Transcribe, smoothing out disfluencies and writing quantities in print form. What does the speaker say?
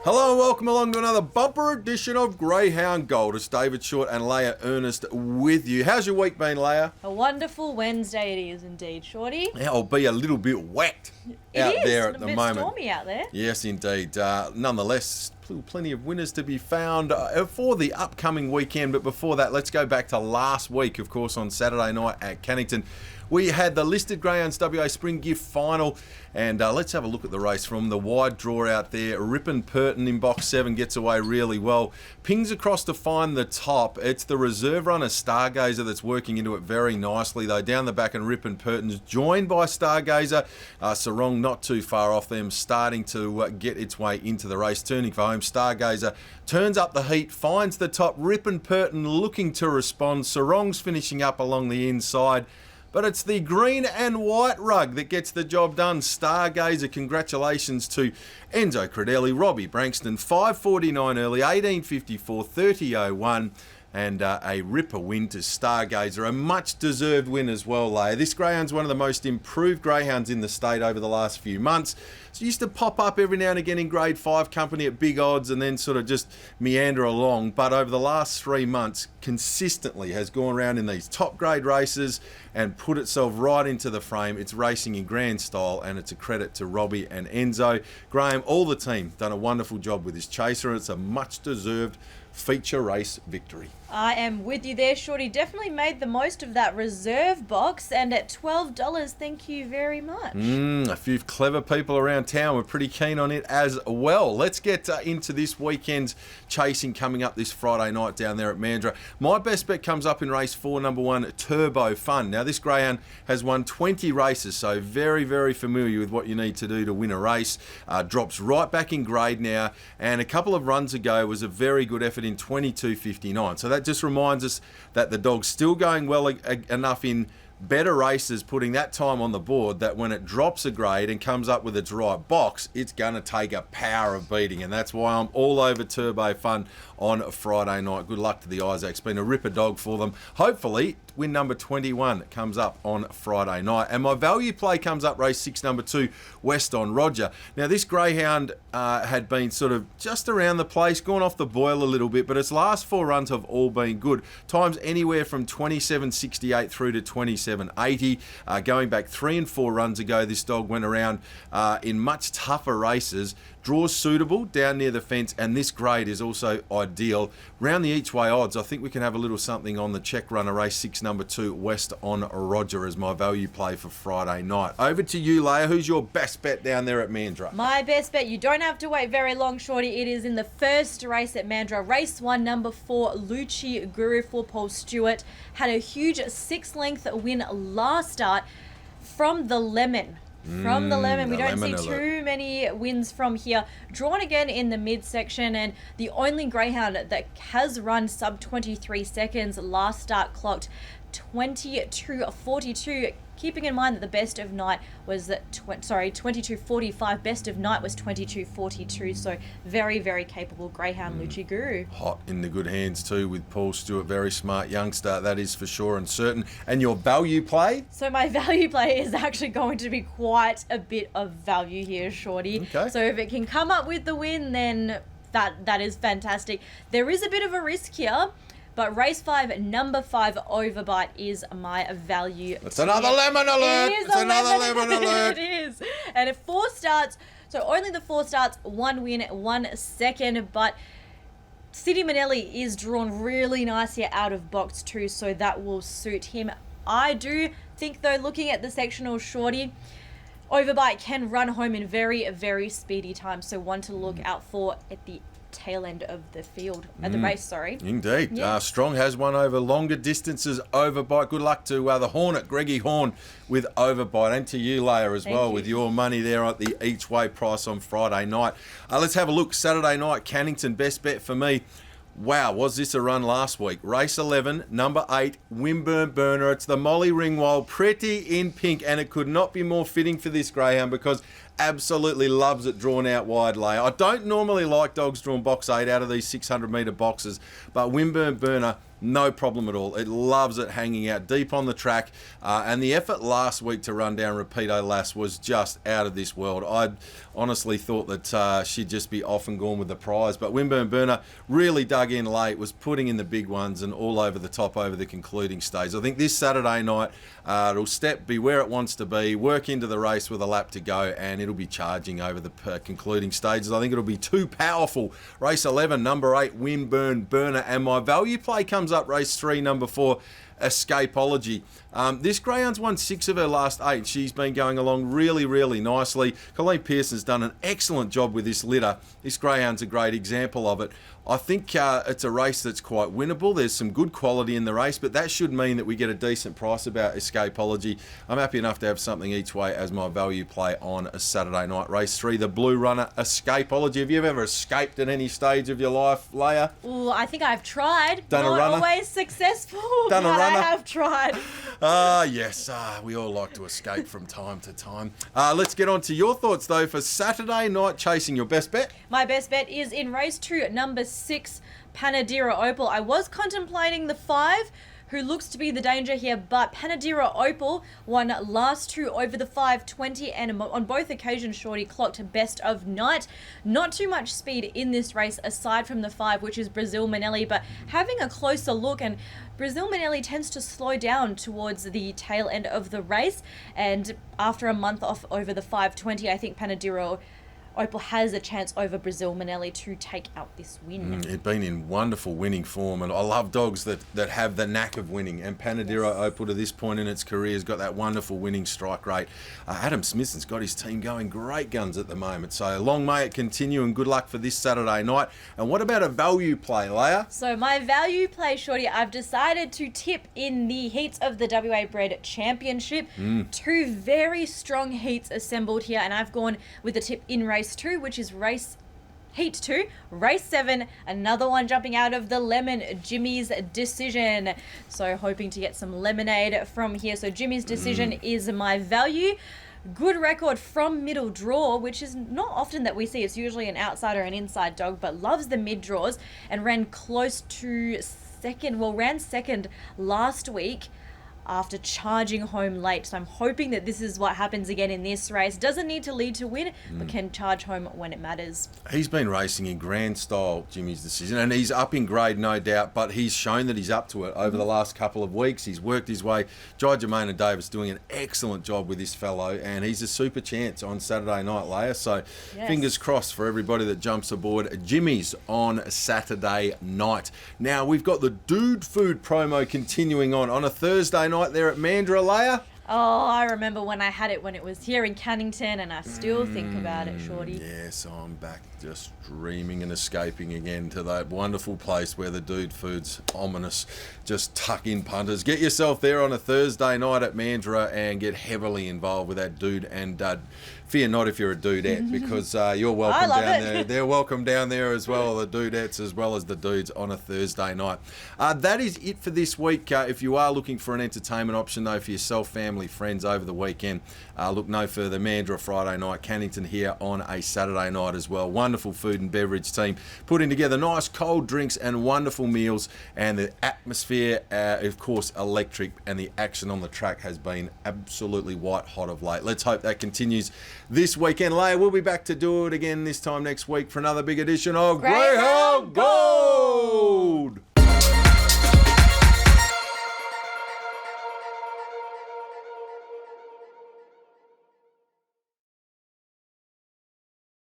Hello and welcome along to another bumper edition of Greyhound Gold. It's David Short and Leah Ernest with you. How's your week been, Leah? A wonderful Wednesday it is indeed, Shorty. Yeah, I'll be a little bit wet out there at the moment. It's stormy out there. Yes, indeed. Nonetheless, plenty of winners to be found for the upcoming weekend. But before that, let's go back to last week, of course, on Saturday night at Cannington. We had the listed Greyhounds WA Spring Gift Final, and let's have a look at the race from the wide draw out there. Ripon Purton in box 7 gets away really well. Pings across to find the top. It's the reserve runner Stargazer that's working into it very nicely, though. Down the back, and Ripon Purton's joined by Stargazer. Sarong not too far off them, starting to get its way into the race. Turning for home, Stargazer turns up the heat, finds the top. Ripon Purton looking to respond. Sarong's finishing up along the inside. But it's the green and white rug that gets the job done. Stargazer, congratulations to Enzo Credelli, Robbie Brankston, 5.49 early, 18.54, 30.01. And a ripper win to Stargazer. A much-deserved win as well, Leah. This greyhound's one of the most improved greyhounds in the state over the last few months. So used to pop up every now and again in grade 5 company at big odds and then sort of just meander along. But over the last 3 months, consistently has gone around in these top grade races and put itself right into the frame. It's racing in grand style, and it's a credit to Robbie and Enzo. Graham, all the team, done a wonderful job with this chaser, and it's a much-deserved feature race victory. I am with you there, Shorty. Definitely made the most of that reserve box, and at $12, thank you very much. A few clever people around town were pretty keen on it as well. Let's get into this weekend's chasing coming up this Friday night down there at Mandurah. My best bet comes up in race 4, number 1, Turbo Fun. Now, this greyhound has won 20 races, so very, very familiar with what you need to do to win a race. Drops right back in grade now, and a couple of runs ago was a very good effort in 22.59. So that just reminds us that the dog's still going well enough in better races, putting that time on the board, that when it drops a grade and comes up with its right box, it's going to take a power of beating. And that's why I'm all over Turbo Fun on Friday night. Good luck to the Isaacs. Been a ripper dog for them. Hopefully, win number 21 comes up on Friday night. And my value play comes up race 6, number 2, West on Roger. Now, this greyhound had been sort of just around the place, gone off the boil a little bit, but its last 4 runs have all been good. Times anywhere from 27.68 through to 27.80. Going back 3 and 4 runs ago, this dog went around in much tougher races. Draws suitable down near the fence, and this grade is also ideal. Round the each way odds, I think we can have a little something on the check runner race 6, number 2, West on Roger as my value play for Friday night. Over to you, Leah. Who's your best bet down there at Mandurah? My best bet, you don't have to wait very long, Shorty. It is in the first race at Mandurah. Race 1, number 4, Lucci Guru for Paul Stewart. Had a huge 6-length win last start from the Lemon. From the Lemon. We don't see too many wins from here. Drawn again in the midsection, and the only greyhound that has run sub 23 seconds. Last start clocked 22.42. Keeping in mind that the best of night was 22.45. Best of night was 22.42. So very, very capable greyhound, Lucci Guru. Hot in the good hands too with Paul Stewart. Very smart youngster, that is for sure and certain. And your value play? So my value play is actually going to be quite a bit of value here, Shorty. Okay. So if it can come up with the win, then that is fantastic. There is a bit of a risk here. But race 5, number 5, Overbite is my value. It's another lemon alert. It is it's another lemon alert. It is. And if 4 starts, so only the 4 starts, 1 win, 1 second. But City Manelli is drawn really nice here out of box 2, so that will suit him. I do think, though, looking at the sectional, Shorty, Overbite can run home in very, very speedy time. So one to look out for at the tail end of the field, at the race, sorry. Indeed. Yeah. Strong has won over longer distances, Overbite. Good luck to the Hornet, Greggy Horn, with Overbite. And to you, Leah, as well, with your money there at the each way price on Friday night. Let's have a look. Saturday night, Cannington, best bet for me. Wow, was this a run last week? Race 11, number 8, Wimburn Burner. It's the Molly Ringwald, pretty in pink, and it could not be more fitting for this greyhound because absolutely loves it drawn out wide, Leia. I don't normally like dogs drawn box 8 out of these 600-metre boxes, but Winburn Burner, no problem at all. It loves it hanging out deep on the track. And the effort last week to run down Rapido Lass was just out of this world. I honestly thought that she'd just be off and gone with the prize. But Winburn Burner really dug in late, was putting in the big ones and all over the top over the concluding stage. I think this Saturday night, it'll be where it wants to be, work into the race with a lap to go, and it'll be charging over the concluding stages. I think it'll be too powerful. Race 11, number 8, Winburn Burner. And my value play comes up race 3, number 4, Escapology. This greyhound's won 6 of her last 8. She's been going along really, really nicely. Colleen Pearson's done an excellent job with this litter. This greyhound's a great example of it. I think it's a race that's quite winnable. There's some good quality in the race, but that should mean that we get a decent price about Escapology. I'm happy enough to have something each way as my value play on a Saturday night. Race 3, the Blue Runner, Escapology. Have you ever escaped at any stage of your life, Leia? Ooh, I think I've tried. Done a Not runner? always successful. Done a but runner? I have tried. Yes, we all like to escape from time to time. Let's get on to your thoughts, though, for Saturday night chasing. Your best bet? My best bet is in race 2, number 6, Panadira Opal. I was contemplating the 5, who looks to be the danger here, but Panadira Opal won last 2 over the 5:20, and on both occasions Shorty clocked best of night. Not too much speed in this race aside from the 5, which is Brazil Manelli, but having a closer look, and Brazil Manelli tends to slow down towards the tail end of the race, and after a month off over the 5:20, I think Panadira Opal has a chance over Brazil Manelli to take out this win. It's been in wonderful winning form, and I love dogs that have the knack of winning. And Panadira Opal, to this point in its career, has got that wonderful winning strike rate. Adam Smithson's got his team going great guns at the moment. So long may it continue, and good luck for this Saturday night. And what about a value play, Leia? So my value play, Shorty, I've decided to tip in the heats of the WA Bred Championship. 2 very strong heats assembled here, and I've gone with the tip in race 2, which is Heat 2, race 7, another one jumping out of the Lemon, Jimmy's Decision. So hoping to get some lemonade from here. So Jimmy's Decision is my value. Good record from middle draw, which is not often that we see. It's usually an outside or an inside dog, but loves the mid draws and ran close to second. Well, ran second last week after charging home late. So I'm hoping that this is what happens again in this race. Doesn't need to lead to win, but can charge home when it matters. He's been racing in grand style, Jimmy's Decision, and he's up in grade, no doubt, but he's shown that he's up to it over the last couple of weeks. He's worked his way. Jai Jermaine Davis doing an excellent job with this fellow, and he's a super chance on Saturday night, Leia. So fingers crossed for everybody that jumps aboard Jimmy's on Saturday night. Now, we've got the Dude Food promo continuing on a Thursday night there at Mandurah, Leia. Oh, I remember when I had it when it was here in Cannington, and I still think about it, Shorty. Yes, I'm back just dreaming and escaping again to that wonderful place where the Dude Food's ominous. Just tuck in, punters. Get yourself there on a Thursday night at Mandurah and get heavily involved with that Dude and Dud. Fear not if you're a dudette, because you're welcome down there. They're welcome down there as well, the dudettes as well as the dudes on a Thursday night. That is it for this week. If you are looking for an entertainment option, though, for yourself, family, friends over the weekend, look no further. Mandurah Friday night, Cannington here on a Saturday night as well. Wonderful food and beverage team putting together nice cold drinks and wonderful meals, and the atmosphere, of course, electric, and the action on the track has been absolutely white hot of late. Let's hope that continues this weekend. Leia, we'll be back to do it again this time next week for another big edition of Greyhound Gold!